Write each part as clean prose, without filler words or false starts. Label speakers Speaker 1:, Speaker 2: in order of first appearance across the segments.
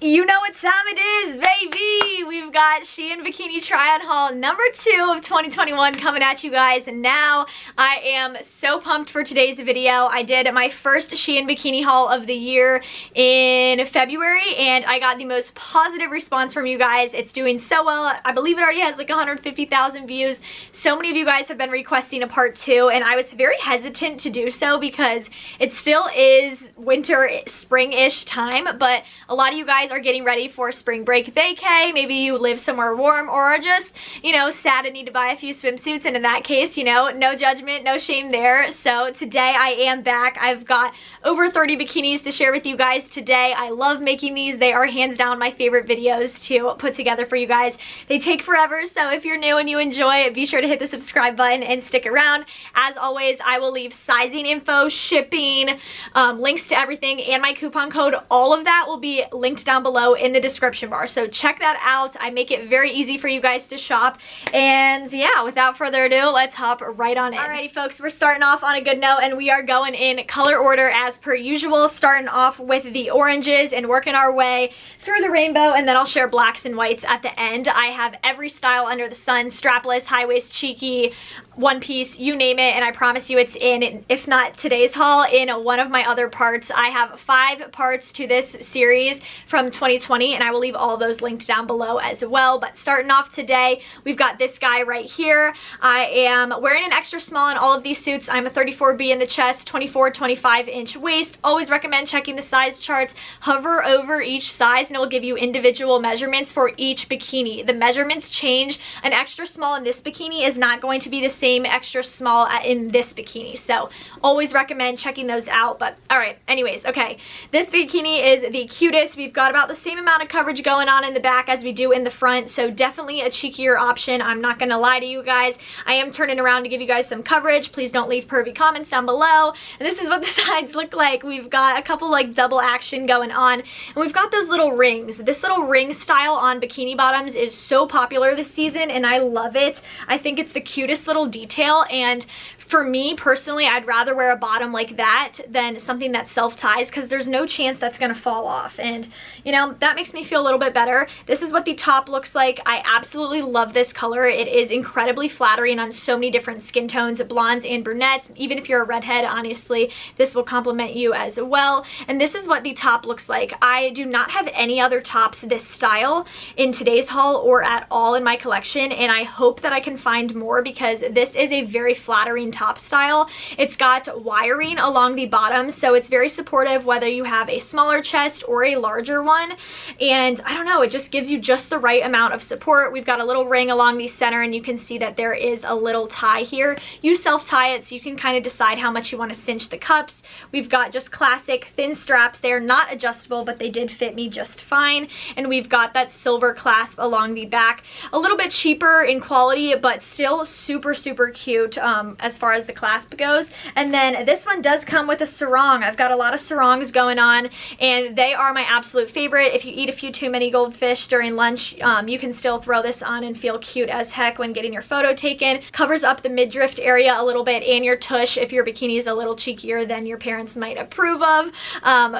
Speaker 1: You know what time it is, baby! We've got SheIn Bikini Try-On Haul number 2 of 2021 coming at you guys now. I am so pumped for today's video. I did my first SheIn Bikini haul of the year in February, and I got the most positive response from you guys. It's doing so well. I believe it already has like 150,000 views. So many of you guys have been requesting a part 2, and I was very hesitant to do so because it still is winter, spring-ish time, but a lot of you guys are getting ready for spring break vacay. Maybe you live somewhere warm or are just, you know, sad and need to buy a few swimsuits, and in that case, you know, no judgment, no shame there. So today I am back. I've got over 30 bikinis to share with you guys today. I love making these. They are hands down my favorite videos to put together for you guys. They take forever, so if you're new and you enjoy, be sure to hit the subscribe button and stick around. As always, I will leave sizing info, shipping, links to everything, and my coupon code. All of that will be linked down below in the description bar, so check that out. I make it very easy for you guys to shop, and yeah, without further ado, let's hop right on in. Alrighty folks, we're starting off on a good note, and we are going in color order as per usual, starting off with the oranges and working our way through the rainbow, and then I'll share blacks and whites at the end. I have every style under the sun, strapless, high waist, cheeky, one piece, you name it, and I promise you it's in, if not today's haul, in one of my other parts. I have 5 parts to this series from 2020, and I will leave all of those linked down below as well. But starting off today, we've got this guy right here. I am wearing an extra small in all of these suits. I'm a 34B in the chest, 24, 25-inch waist. Always recommend checking the size charts. Hover over each size and it will give you individual measurements for each bikini. The measurements change. An extra small in this bikini is not going to be the same extra small in this bikini, so always recommend checking those out. But all right, anyways, okay, this bikini is the cutest. We've got about the same amount of coverage going on in the back as we do in the front, so definitely a cheekier option. I'm not gonna lie to you guys, I am turning around to give you guys some coverage. Please don't leave pervy comments down below. And this is what the sides look like. We've got a couple like double action going on, and we've got those little rings. This little ring style on bikini bottoms is so popular this season, and I love it. I think it's the cutest little detail, and for me personally, I'd rather wear a bottom like that than something that self-ties, because there's no chance that's gonna fall off, and you know, that makes me feel a little bit better. This is what the top looks like. I absolutely love this color. It is incredibly flattering on so many different skin tones, blondes and brunettes. Even if you're a redhead, honestly, this will complement you as well. And this is what the top looks like. I do not have any other tops this style in today's haul or at all in my collection, and I hope that I can find more, because this is a very flattering top style. It's got wiring along the bottom, so it's very supportive whether you have a smaller chest or a larger one, and I don't know, it just gives you just the right amount of support. We've got a little ring along the center, and you can see that there is a little tie here. You self-tie it, so you can kind of decide how much you want to cinch the cups. We've got just classic thin straps. They're not adjustable, but they did fit me just fine, and we've got that silver clasp along the back. A little bit cheaper in quality, but still super cute as far as the clasp goes. And then this one does come with a sarong. I've got a lot of sarongs going on, and they are my absolute favorite. If you eat a few too many goldfish during lunch, you can still throw this on and feel cute as heck when getting your photo taken. Covers up the midriff area a little bit and your tush if your bikini is a little cheekier than your parents might approve of.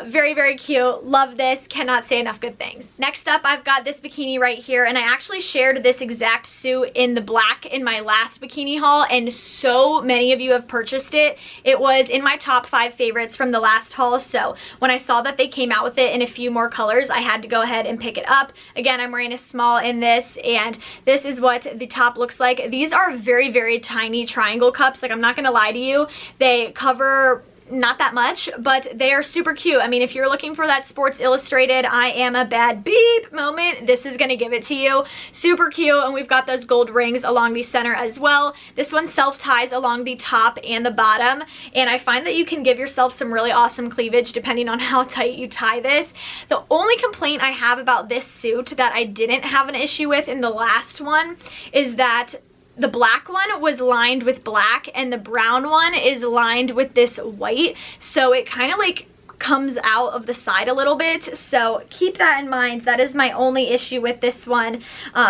Speaker 1: Very cute. Love this. Cannot say enough good things. Next up, I've got this bikini right here, and I actually shared this exact suit in the black in my last bikini haul, and so many of you have purchased it. It was in my top 5 favorites from the last haul, so when I saw that they came out with it in a few more colors, I had to go ahead and pick it up. Again, I'm wearing a small in this, and this is what the top looks like. These are very tiny triangle cups. Like, I'm not gonna lie to you, they cover not that much, but they are super cute. I mean, if you're looking for that Sports Illustrated I am a bad beep moment, this is gonna give it to you. Super cute, and we've got those gold rings along the center as well. This one self-ties along the top and the bottom, and I find that you can give yourself some really awesome cleavage depending on how tight you tie this. The only complaint I have about this suit that I didn't have an issue with in the last one is that the black one was lined with black and the brown one is lined with this white, so it kind of like comes out of the side a little bit, so keep that in mind. That is my only issue with this one.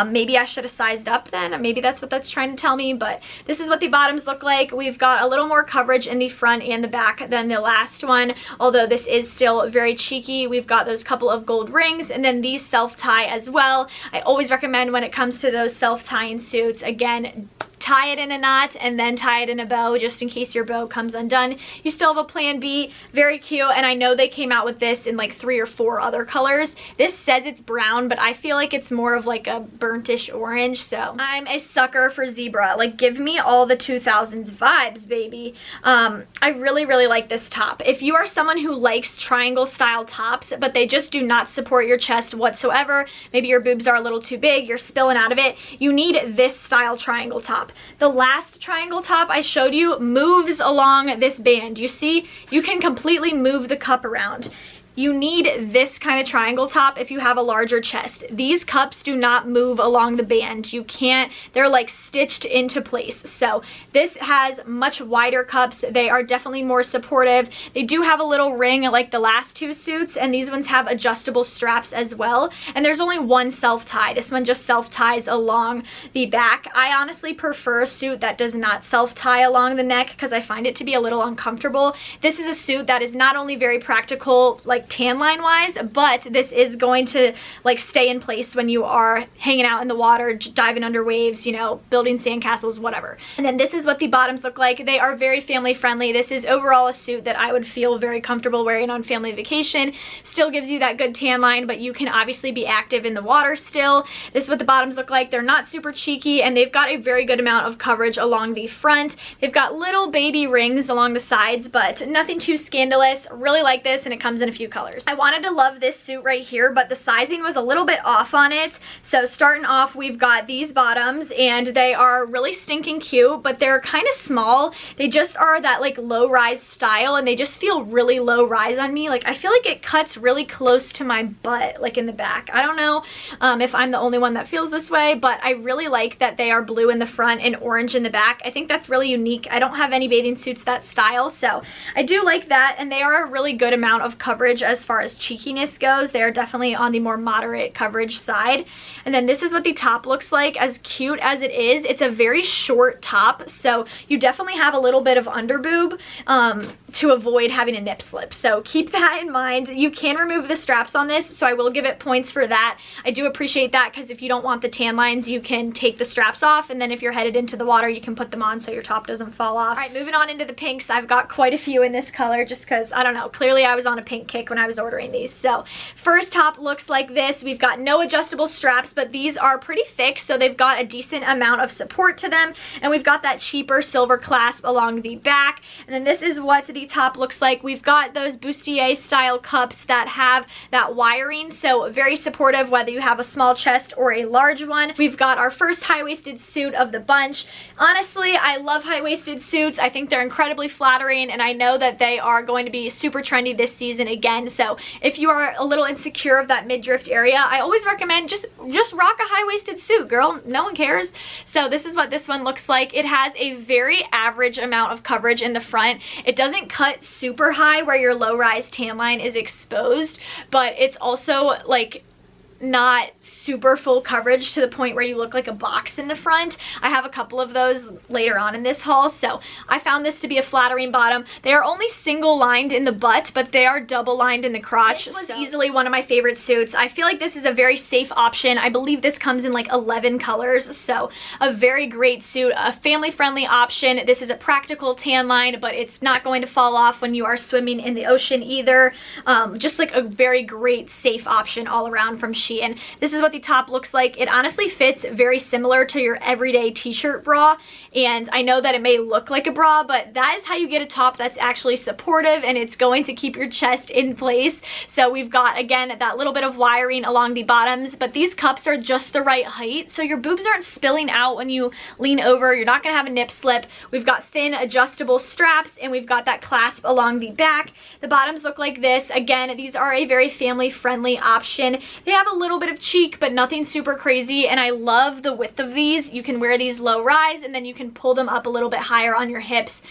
Speaker 1: Maybe I should have sized up then. Maybe that's what that's trying to tell me, but this is what the bottoms look like. We've got a little more coverage in the front and the back than the last one, although this is still very cheeky. We've got those couple of gold rings and then these self-tie as well. I always recommend when it comes to those self-tying suits, again, tie it in a knot and then tie it in a bow just in case your bow comes undone. You still have a plan B. Very cute, and I know they came out with this in like 3 or 4 other colors. This says it's brown, but I feel like it's more of like a burnt-ish orange, so I'm a sucker for zebra. Like, give me all the 2000s vibes, baby. I really, really like this top. If you are someone who likes triangle style tops, but they just do not support your chest whatsoever, maybe your boobs are a little too big, you're spilling out of it, you need this style triangle top. The last triangle top I showed you moves along this band. You see, you can completely move the cup around. You need this kind of triangle top if you have a larger chest. These cups do not move along the band. You can't, they're like stitched into place. So this has much wider cups. They are definitely more supportive. They do have a little ring like the last 2 suits, and these ones have adjustable straps as well. And there's only one self-tie. This one just self-ties along the back. I honestly prefer a suit that does not self-tie along the neck because I find it to be a little uncomfortable. This is a suit that is not only very practical, like tan line wise, but this is going to like stay in place when you are hanging out in the water, diving under waves, you know, building sandcastles, whatever. And then this is what the bottoms look like. They are very family friendly. This is overall a suit that I would feel very comfortable wearing on family vacation. Still gives you that good tan line, but you can obviously be active in the water still. This is what the bottoms look like. They're not super cheeky, and they've got a very good amount of coverage along the front. They've got little baby rings along the sides, but nothing too scandalous. Really like this, and it comes in a few colors. I wanted to love this suit right here, but the sizing was a little bit off on it. So starting off, we've got these bottoms, and they are really stinking cute, but they're kind of small. They just are that like low rise style, and they just feel really low rise on me. Like, I feel like it cuts really close to my butt, like in the back. I don't know if I'm the only one that feels this way, but I really like that they are blue in the front and orange in the back. I think that's really unique. I don't have any bathing suits that style, so I do like that, and they are a really good amount of coverage as far as cheekiness goes. They are definitely on the more moderate coverage side. And then this is what the top looks like. As cute as it is, it's a very short top, so you definitely have a little bit of under boob to avoid having a nip slip. So keep that in mind. You can remove the straps on this, so I will give it points for that. I do appreciate that, because if you don't want the tan lines, you can take the straps off, and then if you're headed into the water, you can put them on so your top doesn't fall off. All right, moving on into the pinks. I've got quite a few in this color just because, I don't know, clearly I was on a pink kick when I was ordering these. So first top looks like this. We've got no adjustable straps, but these are pretty thick, so they've got a decent amount of support to them, and we've got that cheaper silver clasp along the back. And then this is what the top looks like. We've got those bustier style cups that have that wiring, so very supportive whether you have a small chest or a large one. We've got our first high-waisted suit of the bunch. Honestly, I love high-waisted suits. I think they're incredibly flattering, and I know that they are going to be super trendy this season again. So if you are a little insecure of that midriff area, I always recommend just rock a high-waisted suit, girl. No one cares. So this is what this one looks like. It has a very average amount of coverage in the front. It doesn't cut super high where your low-rise tan line is exposed, but it's also like not super full coverage to the point where you look like a box in the front. I have a couple of those later on in this haul, so I found this to be a flattering bottom. They are only single lined in the butt, but they are double lined in the crotch. This was easily one of my favorite suits. I feel like this is a very safe option. I believe this comes in like 11 colors, so a very great suit, a family friendly option. This is a practical tan line, but it's not going to fall off when you are swimming in the ocean either. Just like a very great safe option all around from SheIn. This is what the top looks like. It honestly fits very similar to your everyday t-shirt bra, and I know that it may look like a bra, but that is how you get a top that's actually supportive, and it's going to keep your chest in place. So we've got, again, that little bit of wiring along the bottoms, but these cups are just the right height, so your boobs aren't spilling out when you lean over. You're not gonna have a nip slip. We've got thin adjustable straps, and we've got that clasp along the back. The bottoms look like this. Again, these are a very family friendly option. They have a little bit of cheek, but nothing super crazy, and I love the width of these. You can wear these low rise, and then you can pull them up a little bit higher on your hips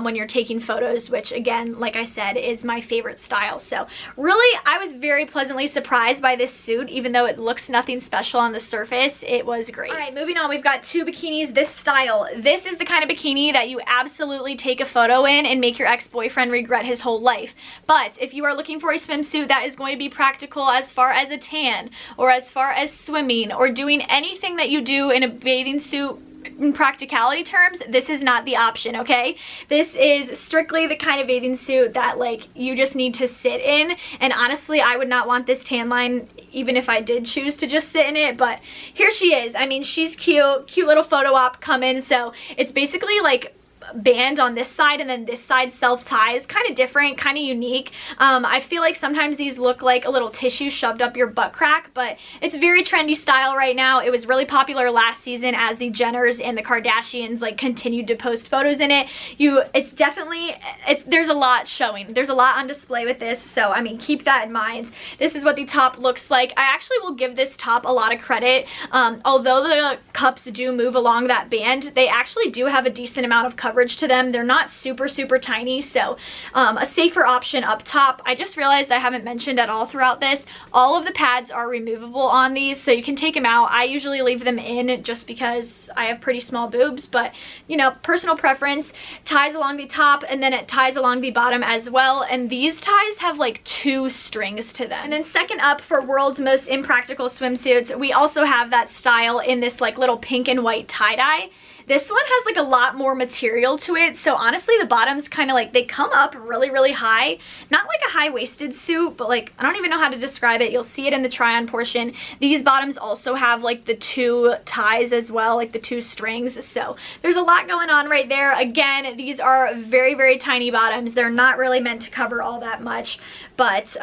Speaker 1: when you're taking photos, which again, like I said, is my favorite style. So really, I was very pleasantly surprised by this suit, even though it looks nothing special on the surface. It was great. All right, moving on, we've got two bikinis. This style, this is the kind of bikini that you absolutely take a photo in and make your ex-boyfriend regret his whole life. But if you are looking for a swimsuit that is going to be practical as far as a tan, or as far as swimming, or doing anything that you do in a bathing suit in practicality terms, this is not the option, okay? This is strictly the kind of bathing suit that like you just need to sit in, and honestly, I would not want this tan line even if I did choose to just sit in it, but here she is. I mean, she's cute little photo op coming. So it's basically like band on this side, and then this side self ties. Kind of different, kind of unique. I feel like sometimes these look like a little tissue shoved up your butt crack, but it's very trendy style right now. It was really popular last season as the Jenners and the Kardashians like continued to post photos in it. There's a lot showing. There's a lot on display with this, so I mean, keep that in mind. This is what the top looks like. I actually will give this top a lot of credit. Although the cups do move along that band, they actually do have a decent amount of coverage to them. They're not super tiny, so a safer option up top. I just realized I haven't mentioned at all throughout this, all of the pads are removable on these, so you can take them out. I usually leave them in just because I have pretty small boobs, but you know, personal preference. Ties along the top, and then it ties along the bottom as well, and these ties have like 2 strings to them. And then second up, for world's most impractical swimsuits, we also have that style in this like little pink and white tie-dye. This one has like a lot more material to it, so honestly the bottoms kind of like, they come up really high. Not like a high-waisted suit, but like, I don't even know how to describe it. You'll see it in the try-on portion. These bottoms also have like the 2 ties as well, like the 2 strings, so there's a lot going on right there. Again, these are very tiny bottoms. They're not really meant to cover all that much, but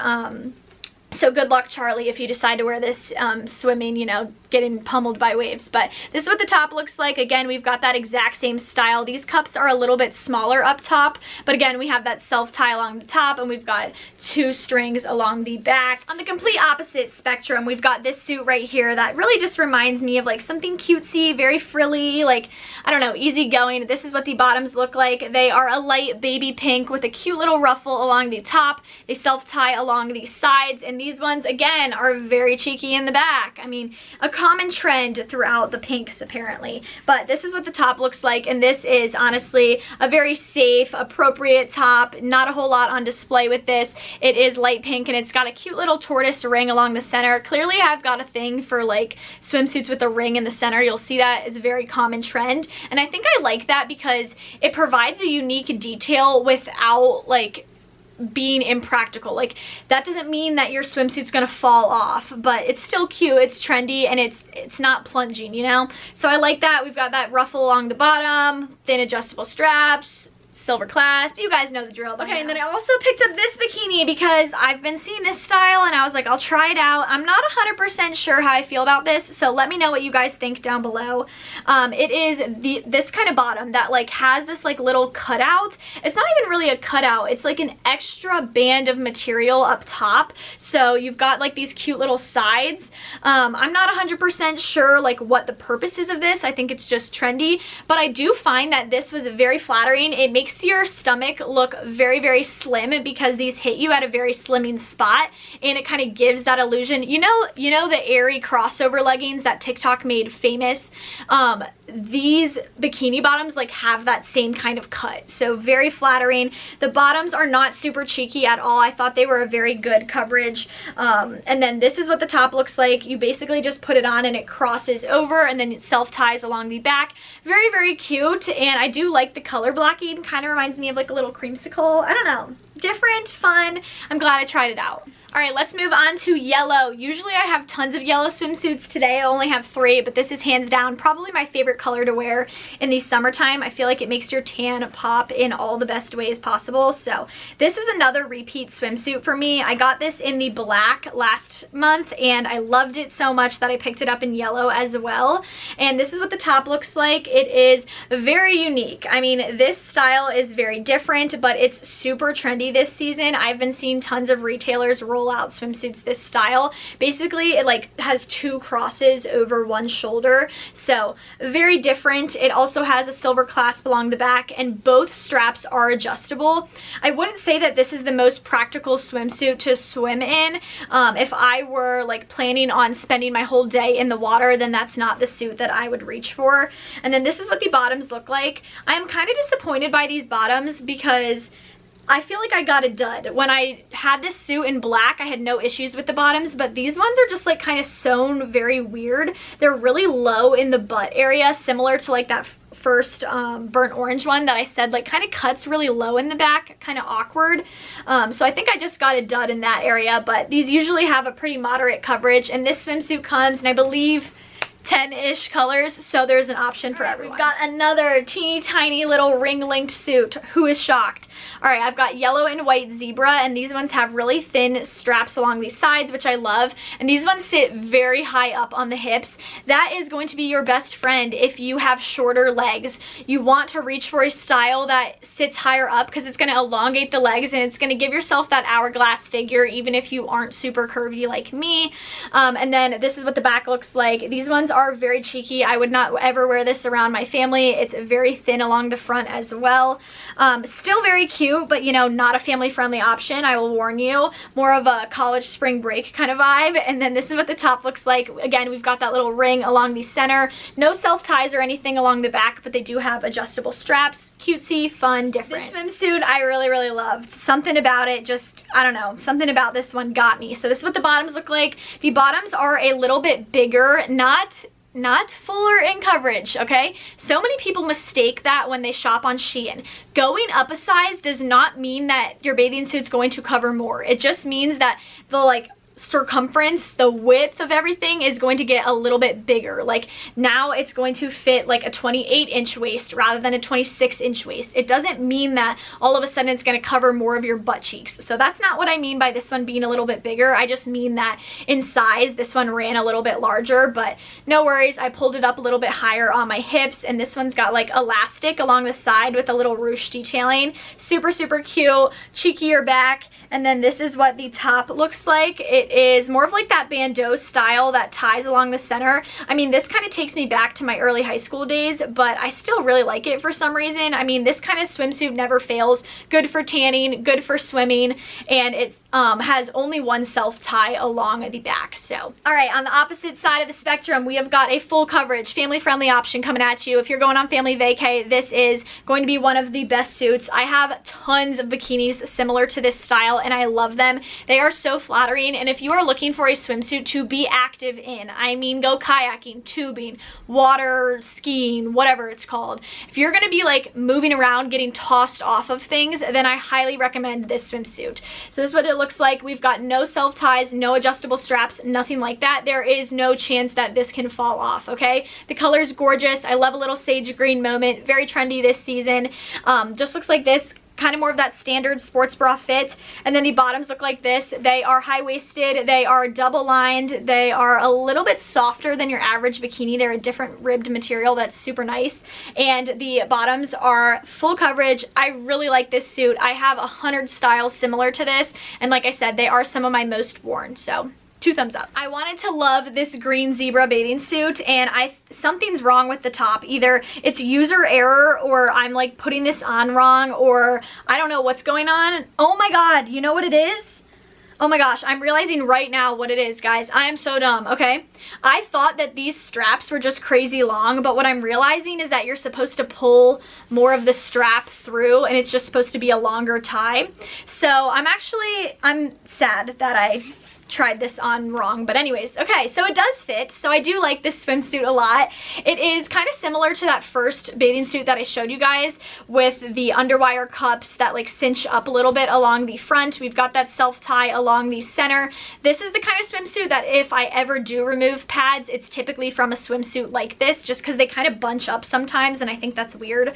Speaker 1: so good luck, Charlie, if you decide to wear this swimming, you know, getting pummeled by waves. But this is what the top looks like. Again, we've got that exact same style. These cups are a little bit smaller up top, but again, we have that self-tie along the top, and we've got 2 strings along the back. On the complete opposite spectrum, we've got this suit right here that really just reminds me of like something cutesy, very frilly, like, I don't know, easygoing. This is what the bottoms look like. They are a light baby pink with a cute little ruffle along the top. They self-tie along the sides, and these ones, again, are very cheeky in the back. I mean, a common trend throughout the pinks, apparently. But this is what the top looks like, and this is honestly a very safe, appropriate top. Not a whole lot on display with this. It is light pink, and it's got a cute little tortoise ring along the center. Clearly, I've got a thing for like swimsuits with a ring in the center. You'll see that is a very common trend, and I think I like that because it provides a unique detail without like being impractical. Like, that doesn't mean that your swimsuit's gonna fall off, but it's still cute, it's trendy, and it's not plunging, you know? So I like that. We've got that ruffle along the bottom, thin adjustable straps, silver clasp. You guys know the drill. Okay, and then I also picked up this bikini because I've been seeing this style, and I was like, I'll try it out. I'm not 100% sure how I feel about this, so let me know what you guys think down below. It is this kind of bottom that like has this like little cutout. It's not even really a cutout. It's like an extra band of material up top. So you've got like these cute little sides. I'm not 100% sure like what the purpose is of this. I think it's just trendy, but I do find that this was very flattering. It makes your stomach look very slim because these hit you at a very slimming spot, and it kind of gives that illusion. You know the airy crossover leggings that TikTok made famous? These bikini bottoms like have that same kind of cut, so very flattering. The bottoms are not super cheeky at all. I thought they were a very good coverage. And then this is what the top looks like. You basically just put it on and it crosses over, and then it self-ties along the back. Very cute, and I do like the color blocking. Kind of reminds me of like a little creamsicle. I don't know, different, fun. I'm glad I tried it out. All right, let's move on to yellow. Usually I have tons of yellow swimsuits. Today I only have 3, but this is hands down probably my favorite color to wear in the summertime. I feel like it makes your tan pop in all the best ways possible. So this is another repeat swimsuit for me. I got this in the black last month, and I loved it so much that I picked it up in yellow as well. And this is what the top looks like. It is very unique. I mean, this style is very different, but it's super trendy this season. I've been seeing tons of retailers roll rollout swimsuits this style. Basically, it like has 2 crosses over one shoulder, so very different. It also has a silver clasp along the back, and both straps are adjustable. I wouldn't say that this is the most practical swimsuit to swim in. If I were like planning on spending my whole day in the water, then that's not the suit that I would reach for. And then this is what the bottoms look like. I'm kind of disappointed by these bottoms because I feel like I got a dud. When I had this suit in black, I had no issues with the bottoms, but these ones are just like kind of sewn very weird. They're really low in the butt area, similar to like that first burnt orange one that I said like kind of cuts really low in the back, kind of awkward. So I think I just got a dud in that area, but these usually have a pretty moderate coverage, and this swimsuit comes in, I believe, 10-ish colors, so there's an option for everyone. We've got another teeny tiny little ring linked suit. Who is shocked? All right, I've got yellow and white zebra, and these ones have really thin straps along these sides, which I love, and these ones sit very high up on the hips. That is going to be your best friend if you have shorter legs. You want to reach for a style that sits higher up because it's going to elongate the legs, and it's going to give yourself that hourglass figure even if you aren't super curvy like me. And then this is what the back looks like. These ones are very cheeky. I would not ever wear this around my family. It's very thin along the front as well. Still very cute, but you know, not a family friendly option, I will warn you. More of a college spring break kind of vibe. And then this is what the top looks like. Again, we've got that little ring along the center. No self ties or anything along the back, but they do have adjustable straps. Cutesy, fun, different. This swimsuit I really loved. Something about it, just, I don't know, something about this one got me. So this is what the bottoms look like. The bottoms are a little bit bigger, not fuller in coverage, okay? So many people mistake that when they shop on SheIn. Going up a size does not mean that your bathing suit's going to cover more. It just means that the like circumference, the width of everything is going to get a little bit bigger. Like now it's going to fit like a 28-inch waist rather than a 26-inch waist. It doesn't mean that all of a sudden it's going to cover more of your butt cheeks. So that's not what I mean by this one being a little bit bigger. I just mean that in size this one ran a little bit larger, but no worries. I pulled it up a little bit higher on my hips, and this one's got like elastic along the side with a little ruche detailing. Super cute, cheekier back. And then this is what the top looks like. It is more of like that bandeau style that ties along the center. I mean, this kind of takes me back to my early high school days, but I still really like it for some reason. I mean, this kind of swimsuit never fails. Good for tanning, good for swimming, and it's has only one self tie along the back. So all right, on the opposite side of the spectrum, we have got a full coverage family friendly option coming at you. If you're going on family vacay, this is going to be one of the best suits. I have tons of bikinis similar to this style, and I love them. They are so flattering, and if you are looking for a swimsuit to be active in, I mean go kayaking, tubing, water skiing, whatever it's called, if you're gonna be like moving around getting tossed off of things, then I highly recommend this swimsuit. So this is what it looks like. We've got no self ties, no adjustable straps, nothing like that. There is no chance that this can fall off, okay? The color is gorgeous. I love a little sage green moment, very trendy this season. Just looks like this, kind of more of that standard sports bra fit. And then the bottoms look like this. They are high-waisted, they are double lined, they are a little bit softer than your average bikini. They're a different ribbed material that's super nice, and the bottoms are full coverage. I really like this suit. I have 100 styles similar to this, and like I said, they are some of my most worn, so 2 thumbs up. I wanted to love this green zebra bathing suit, and something's wrong with the top. Either it's user error, or I'm like putting this on wrong, or I don't know what's going on. Oh my god, you know what it is? Oh my gosh, I'm realizing right now what it is, guys. I am so dumb, okay? I thought that these straps were just crazy long, but what I'm realizing is that you're supposed to pull more of the strap through, and it's just supposed to be a longer tie. So I'm sad that I tried this on wrong, but anyways, okay, so it does fit. So I do like this swimsuit a lot. It is kind of similar to that first bathing suit that I showed you guys, with the underwire cups that like cinch up a little bit along the front. We've got that self tie along the center. This is the kind of swimsuit that if I ever do remove pads, it's typically from a swimsuit like this, just because they kind of bunch up sometimes, and I think that's weird.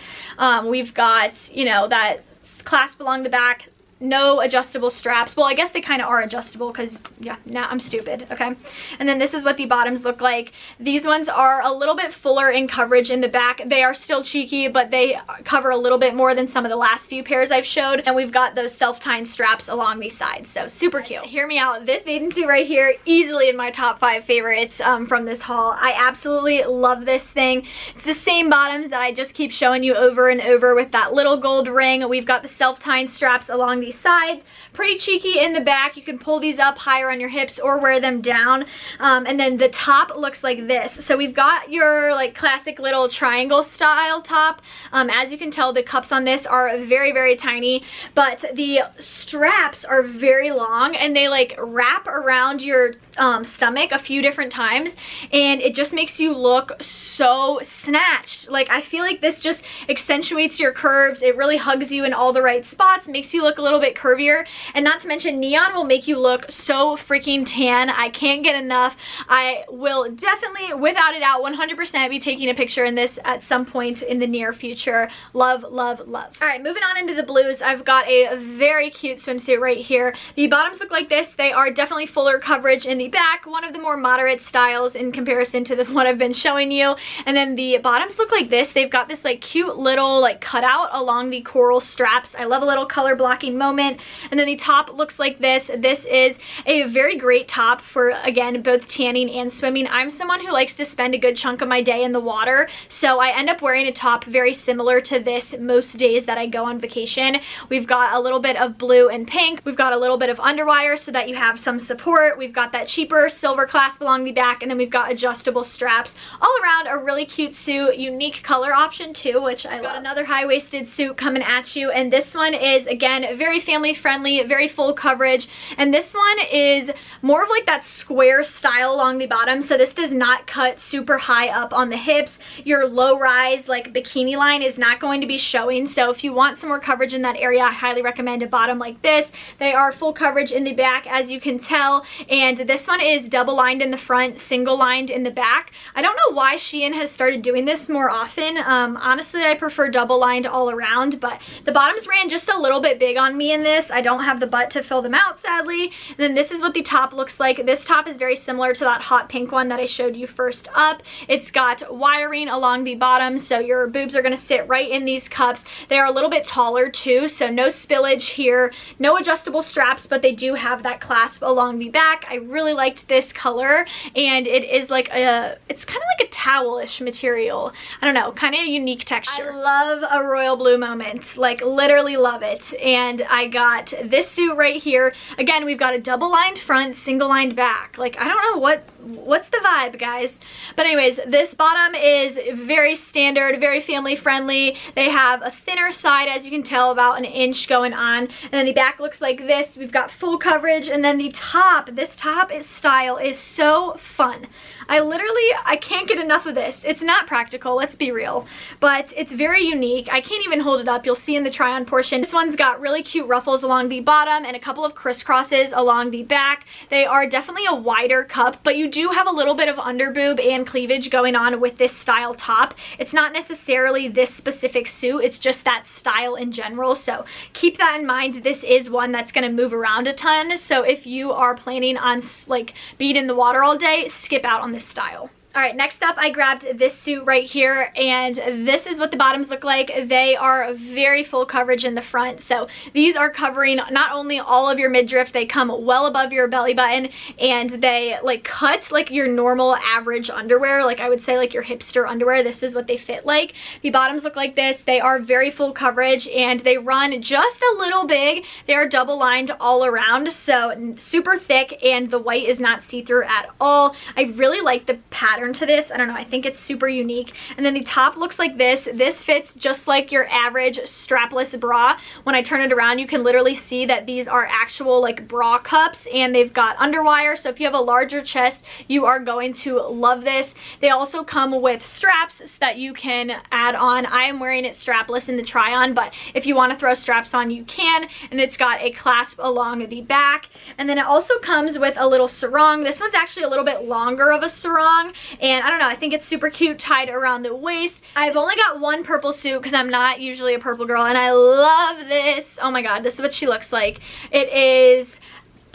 Speaker 1: We've got, you know, that clasp along the back, no adjustable straps. Well, I guess they kind of are adjustable because, yeah, now I'm stupid, okay? And then this is what the bottoms look like. These ones are a little bit fuller in coverage in the back. They are still cheeky, but they cover a little bit more than some of the last few pairs I've showed. And we've got those self-tying straps along these sides, so super cute. Hear me out. This bathing suit right here, easily in my top 5 favorites from this haul. I absolutely love this thing. It's the same bottoms that I just keep showing you over and over with that little gold ring. We've got the self-tying straps along these sides. Pretty cheeky in the back. You can pull these up higher on your hips or wear them down. And then the top looks like this. So we've got your like classic little triangle style top. As you can tell, the cups on this are very, very tiny, but the straps are very long and they like wrap around your stomach a few different times, and it just makes you look so snatched. Like, I feel like this just accentuates your curves. It really hugs you in all the right spots, makes you look a little bit curvier, and not to mention neon will make you look so freaking tan. I can't get enough. I will definitely, without a doubt, 100% be taking a picture in this at some point in the near future. Love, love, love. All right, moving on into the blues. I've got a very cute swimsuit right here. The bottoms look like this. They are definitely fuller coverage in the back, one of the more moderate styles in comparison to the one I've been showing you. And then the bottoms look like this. They've got this like cute little like cutout along the coral straps. I love a little color blocking moment. And then the top looks like this. This is a very great top for, again, both tanning and swimming. I'm someone who likes to spend a good chunk of my day in the water, so I end up wearing a top very similar to this most days that I go on vacation. We've got a little bit of blue and pink. We've got a little bit of underwire so that you have some support. We've got that cheaper silver clasp along the back, and then we've got adjustable straps. All around a really cute suit, unique color option too, which I love. Got another high-waisted suit coming at you, and this one is, again, very family friendly, very full coverage, and this one is more of like that square style along the bottom, so this does not cut super high up on the hips. Your low-rise like bikini line is not going to be showing, so if you want some more coverage in that area, I highly recommend a bottom like this. They are full coverage in the back, as you can tell, and this one is double lined in the front, single lined in the back. I don't know why SheIn has started doing this more often. Honestly, I prefer double lined all around, but the bottoms ran just a little bit big on me in this. I don't have the butt to fill them out, sadly. And then this is what the top looks like. This top is very similar to that hot pink one that I showed you first up. It's got wiring along the bottom, so your boobs are going to sit right in these cups. They are a little bit taller too, so no spillage here, no adjustable straps, but they do have that clasp along the back. I really liked this color, and it is like a, it's kind of like a towelish material. I don't know, kind of a unique texture. I love a royal blue moment, like literally love it. And I got this suit right here. Again, we've got a double lined front, single lined back. Like, I don't know what's the vibe, guys. But anyways, this bottom is very standard, very family friendly. They have a thinner side, as you can tell, about an inch going on, and then the back looks like this. We've got full coverage, and then the top, this top style is so fun. I can't get enough of this. It's not practical, let's be real, but it's very unique. I can't even hold it up. You'll see in the try on portion. This one's got really cute ruffles along the bottom and a couple of crisscrosses along the back. They are definitely a wider cup, but you do have a little bit of under boob and cleavage going on with this style top. It's not necessarily this specific suit, it's just that style in general, so keep that in mind. This is one that's going to move around a ton, so if you are planning on like being in the water all day, skip out on this style. All right, next up, I grabbed this suit right here, and this is what the bottoms look like. They are very full coverage in the front, so these are covering not only all of your midriff, they come well above your belly button, and they like cut like your normal average underwear, like I would say like your hipster underwear. This is what they fit like. The bottoms look like this. They are very full coverage, and they run just a little big. They are double lined all around, so super thick, and the white is not see-through at all. I really like the pattern to this. I don't know, I think it's super unique. And then the top looks like this. This fits just like your average strapless bra. When I turn it around, you can literally see that these are actual like bra cups, and they've got underwire, so if you have a larger chest, you are going to love this. They also come with straps so that you can add on. I am wearing it strapless in the try on, but if you want to throw straps on, you can. And it's got a clasp along the back, and then it also comes with a little sarong. This one's actually a little bit longer of a sarong, and I don't know, I think it's super cute tied around the waist. I've only got one purple suit because I'm not usually a purple girl, and I love this. Oh my god, this is what she looks like. It is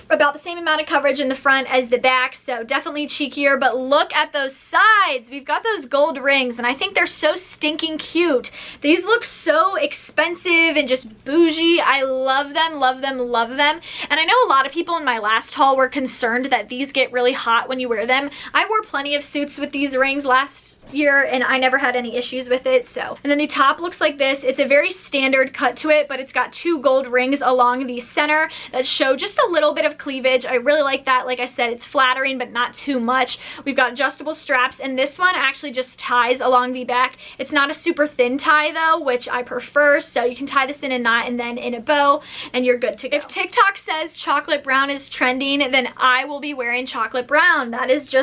Speaker 1: about the same amount of coverage in the front as the back, so definitely cheekier, but look at those sides. We've got those gold rings, and I think they're so stinking cute. These look so expensive and just bougie. I love them, love them, love them. And I know a lot of people in my last haul were concerned that these get really hot when you wear them. I wore plenty of suits with these rings last year and I never had any issues with it. So, and then the top looks like this. It's a very standard cut to it, but it's got two gold rings along the center that show just a little bit of cleavage. I really like that. Like I said, it's flattering but not too much. We've got adjustable straps, and this one actually just ties along the back. It's not a super thin tie though, which I prefer, so you can tie this in a knot and then in a bow and you're good to go. If TikTok says chocolate brown is trending, then I will be wearing chocolate brown. That is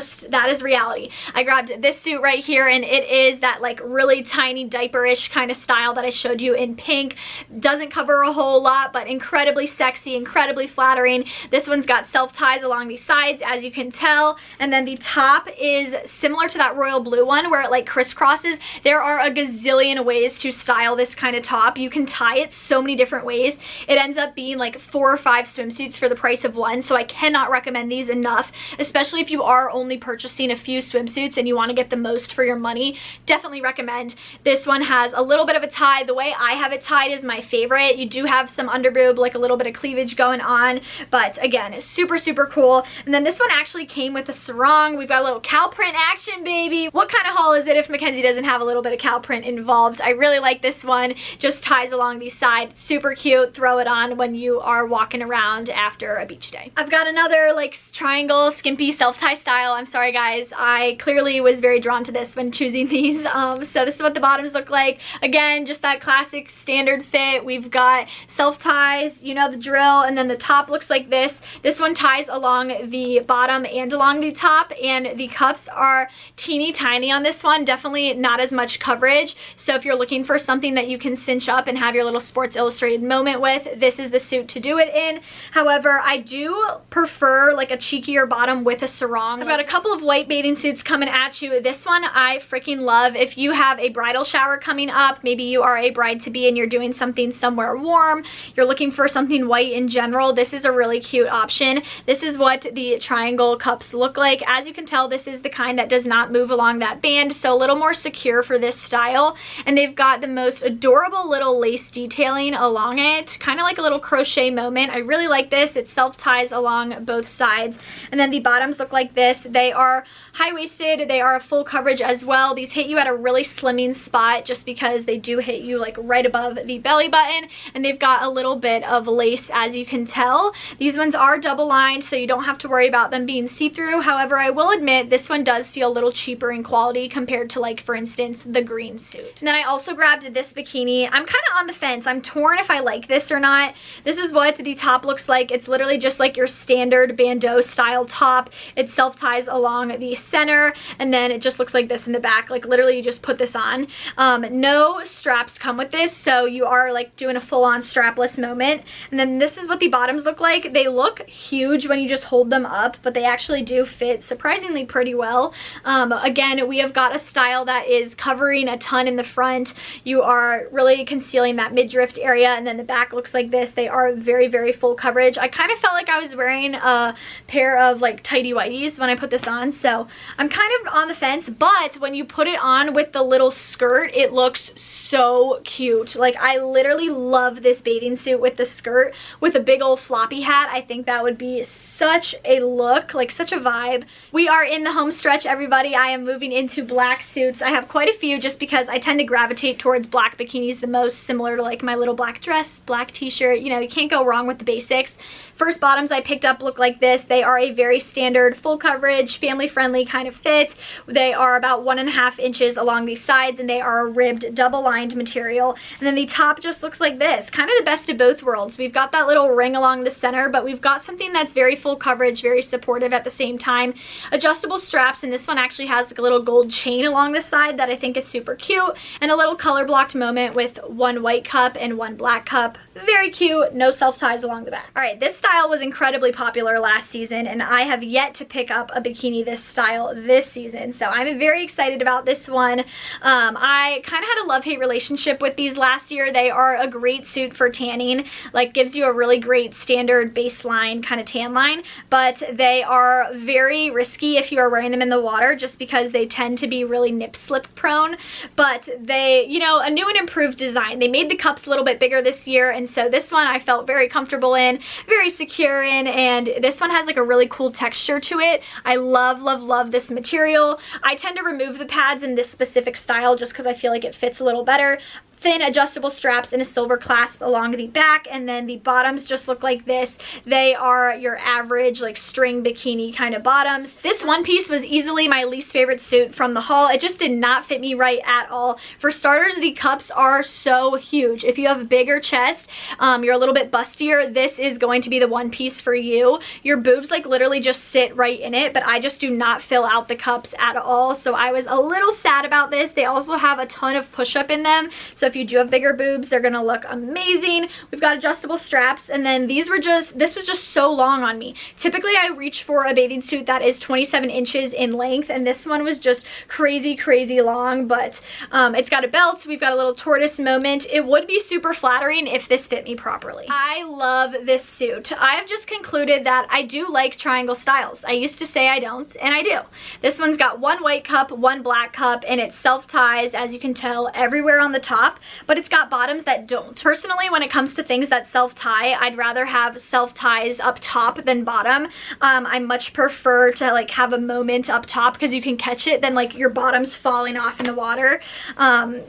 Speaker 1: reality. I grabbed this suit right here, and it is that like really tiny diaper-ish kind of style that I showed you in pink. Doesn't cover a whole lot, but incredibly sexy, incredibly flattering. This one's got self ties along the sides, as you can tell, and then the top is similar to that royal blue one where it like crisscrosses. There are a gazillion ways to style this kind of top. You can tie it so many different ways. It ends up being like 4 or 5 swimsuits for the price of one, so I cannot recommend these enough, especially if you are only purchasing a few swimsuits and you want to get the most for your money. Definitely recommend. This one has a little bit of a tie. The way I have it tied is my favorite. You do have some underboob, like a little bit of cleavage going on, but again, it's super, super cool. And then this one actually came with a sarong. We've got a little cow print action, baby. What kind of haul is it if Mackenzie doesn't have a little bit of cow print involved? I really like this one. Just ties along the side. Super cute. Throw it on when you are walking around after a beach day. I've got another like triangle skimpy self-tie style. I'm sorry guys, I clearly was very drawn to this when choosing these. So this is what the bottoms look like. Again, just that classic standard fit. We've got self ties, you know the drill, and then the top looks like this. This one ties along the bottom and along the top, and the cups are teeny tiny on this one. Definitely not as much coverage, so if you're looking for something that you can cinch up and have your little Sports Illustrated moment with, this is the suit to do it in. However, I do prefer like a cheekier bottom with a sarong. I've got a couple of white bathing suits coming at you. This one I freaking love. If you have a bridal shower coming up, maybe you are a bride-to-be and you're doing something somewhere warm, you're looking for something white in general, this is a really cute option. This is what the triangle cups look like. As you can tell, this is the kind that does not move along that band, so a little more secure for this style. And they've got the most adorable little lace detailing along it, kind of like a little crochet moment. I really like this. It self-ties along both sides. And then the bottoms look like this. They are high-waisted. They are a full coverage as well. These hit you at a really slimming spot just because they do hit you like right above the belly button, and they've got a little bit of lace, as you can tell. These ones are double lined, so you don't have to worry about them being see-through. However, I will admit this one does feel a little cheaper in quality compared to, like, for instance, the green suit. And then I also grabbed this bikini. I'm kind of on the fence. I'm torn if I like this or not. This is what the top looks like. It's literally just like your standard bandeau style top. It self-ties along the center, and then it just looks like this in the back. Like literally you just put this on. No straps come with this, so you are like doing a full-on strapless moment. And then this is what the bottoms look like. They look huge when you just hold them up, but they actually do fit surprisingly pretty well. Again, we have got a style that is covering a ton in the front. You are really concealing that midriff area, and then the back looks like this. They are very, very full coverage. I kind of felt like I was wearing a pair of like tighty whities when I put this on, so I'm kind of on the fence. But when you put it on with the little skirt, it looks so cute. Like I literally love this bathing suit with the skirt with a big old floppy hat. I think that would be such a look, like such a vibe. We are in the home stretch, everybody. I am moving into black suits. I have quite a few just because I tend to gravitate towards black bikinis the most, similar to like my little black dress, black t-shirt. You know, you can't go wrong with the basics. First bottoms I picked up look like this. They are a very standard full coverage, family friendly kind of fit. They are about about 1.5 inches along these sides, and they are a ribbed double-lined material. And then the top just looks like this, kind of the best of both worlds. We've got that little ring along the center, but we've got something that's very full coverage, very supportive at the same time. Adjustable straps, and this one actually has like a little gold chain along the side that I think is super cute, and a little color blocked moment with one white cup and one black cup. Very cute. No self ties along the back. All right, this style was incredibly popular last season, and I have yet to pick up a bikini this style this season, so I'm very excited about this one. I kind of had a love-hate relationship with these last year. They are a great suit for tanning, like gives you a really great standard baseline kind of tan line, but they are very risky if you are wearing them in the water, just because they tend to be really nip slip prone. But they, you know, a new and improved design. They made the cups a little bit bigger this year, and so this one I felt very comfortable in, very secure in, and this one has like a really cool texture to it. I love, love, love this material. I tend to remove the pads in this specific style just because I feel like it fits a little better. Thin adjustable straps and a silver clasp along the back, and then the bottoms just look like this. They are your average like string bikini kind of bottoms. This one piece was easily my least favorite suit from the haul. It just did not fit me right at all. For starters, the cups are so huge. If you have a bigger chest, you're a little bit bustier, this is going to be the one piece for you. Your boobs like literally just sit right in it, but I just do not fill out the cups at all, so I was a little sad about this. They also have a ton of push-up in them, so if you do have bigger boobs, they're gonna look amazing. We've got adjustable straps, and then this was just so long on me. Typically I reach for a bathing suit that is 27 inches in length, and this one was just crazy, crazy long, but it's got a belt. We've got a little tortoise moment. It would be super flattering if this fit me properly. I love this suit. I've just concluded that I do like triangle styles. I used to say I don't, and I do. This one's got one white cup, one black cup, and it self-ties, as you can tell, everywhere on the top, but it's got bottoms that don't. Personally, when it comes to things that self-tie, I'd rather have self-ties up top than bottom. I much prefer to like have a moment up top because you can catch it than like your bottoms falling off in the water.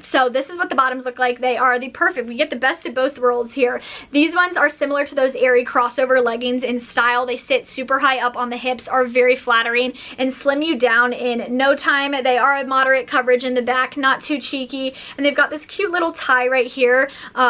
Speaker 1: So this is what the bottoms look like. They are the perfect. We get the best of both worlds here. These ones are similar to those airy crossover leggings in style. They sit super high up on the hips, are very flattering, and slim you down in no time. They are a moderate coverage in the back, not too cheeky, and they've got this cute little tie right here.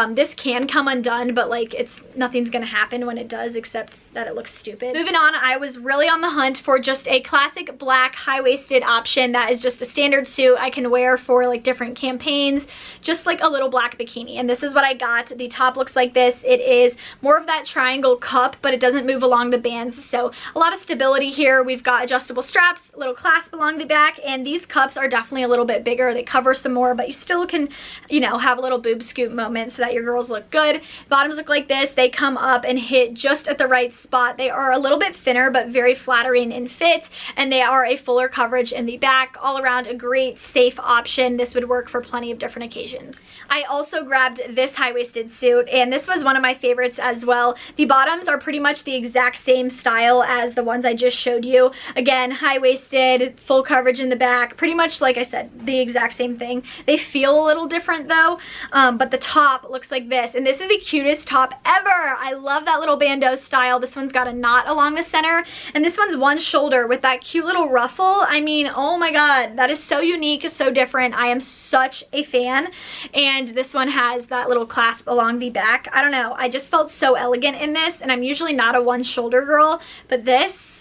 Speaker 1: This can come undone, but like nothing's gonna happen when it does, except that it looks stupid. Moving on, I was really on the hunt for just a classic black high-waisted option that is just a standard suit I can wear for like different campaigns, just like a little black bikini, and this is what I got. The top looks like this. It is more of that triangle cup, but it doesn't move along the bands, so a lot of stability here. We've got adjustable straps, a little clasp along the back, and these cups are definitely a little bit bigger. They cover some more, but you still can, you know, have a little boob scoop moment so that your girls look good. Bottoms look like this. They come up and hit just at the right spot. They are a little bit thinner, but very flattering in fit, and they are a fuller coverage in the back. All around a great safe option. This would work for plenty of different occasions. I also grabbed this high-waisted suit, and this was one of my favorites as well. The bottoms are pretty much the exact same style as the ones I just showed you. Again, high-waisted, full coverage in the back, pretty much like I said, the exact same thing. They feel a little different though, but the top looks like this, and this is the cutest top ever. I love that little bandeau style. This one's got a knot along the center, and this one's one shoulder with that cute little ruffle. I mean, oh my god, that is so unique, so different. I am such a fan. And this one has that little clasp along the back. I don't know, I just felt so elegant in this, and I'm usually not a one shoulder girl, but this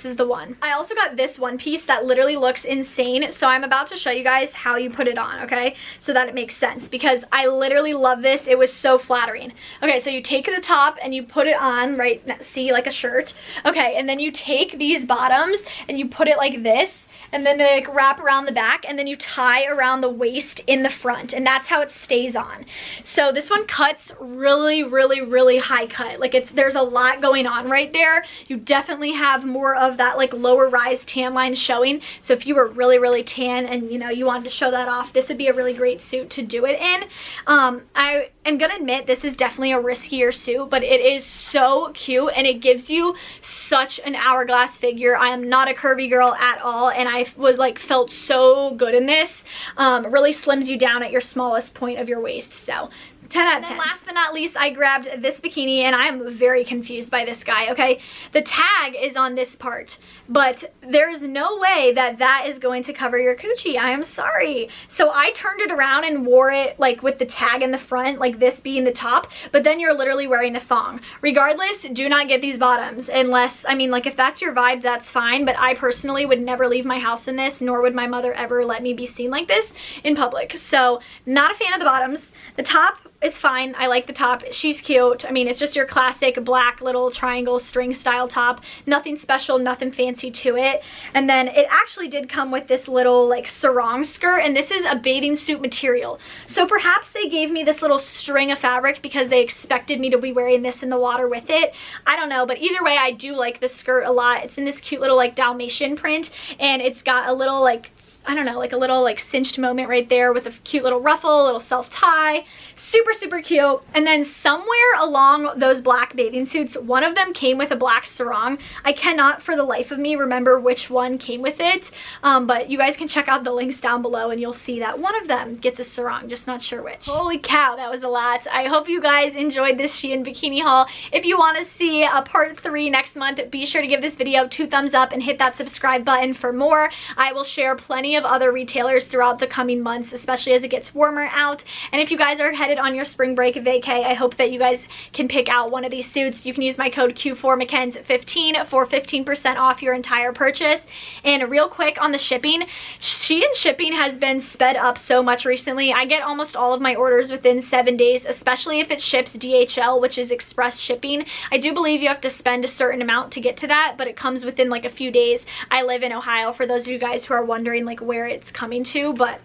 Speaker 1: is the one. I also got this one piece that literally looks insane, so I'm about to show you guys how you put it on, okay? So that it makes sense, because I literally love this. It was so flattering. Okay, so you take the top and you put it on, right, see, like a shirt. Okay, and then you take these bottoms and you put it like this, and then they like wrap around the back, and then you tie around the waist in the front, and that's how it stays on. So this one cuts really, really, really high cut. Like there's a lot going on right there. You definitely have more of that like lower rise tan line showing, so if you were really, really tan and you know you wanted to show that off, this would be a really great suit to do it in. I am gonna admit this is definitely a riskier suit, but it is so cute, and it gives you such an hourglass figure. I am not a curvy girl at all, and I was like felt so good in this. Really slims you down at your smallest point of your waist, so 10 out of 10. And then last but not least, I grabbed this bikini, and I'm very confused by this guy, okay? The tag is on this part, but there's no way that that is going to cover your coochie. I am sorry. So I turned it around and wore it like with the tag in the front, like this being the top, but then you're literally wearing a thong. Regardless, do not get these bottoms unless, I mean, like if that's your vibe, that's fine, but I personally would never leave my house in this, nor would my mother ever let me be seen like this in public. So not a fan of the bottoms. The top is fine. I like the top. She's cute. I mean, it's just your classic black little triangle string style top. Nothing special, nothing fancy to it. And then it actually did come with this little like sarong skirt, and this is a bathing suit material. So perhaps they gave me this little string of fabric because they expected me to be wearing this in the water with it. I don't know, but either way, I do like this skirt a lot. It's in this cute little like Dalmatian print, and it's got a little like, I don't know, like a little like cinched moment right there with a cute little ruffle, a little self tie. Super, super cute. And then somewhere along those black bathing suits, one of them came with a black sarong. I cannot for the life of me remember which one came with it, but you guys can check out the links down below and you'll see that one of them gets a sarong, just not sure which. Holy cow, that was a lot. I hope you guys enjoyed this SheIn bikini haul. If you want to see a part 3 next month, be sure to give this video 2 thumbs up and hit that subscribe button for more. I will share plenty of other retailers throughout the coming months, especially as it gets warmer out. And if you guys are headed on your spring break vacay, I hope that you guys can pick out one of these suits. You can use my code Q4MCKENZ15 for 15% off your entire purchase. And real quick on the shipping, SheIn shipping has been sped up so much recently. I get almost all of my orders within 7 days, especially if it ships DHL, which is express shipping. I do believe you have to spend a certain amount to get to that, but it comes within like a few days. I live in Ohio, for those of you guys who are wondering like where it's coming to. But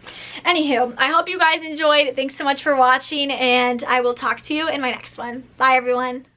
Speaker 1: anywho, I hope you guys enjoyed. Thanks so much for watching, and I will talk to you in my next one. Bye everyone.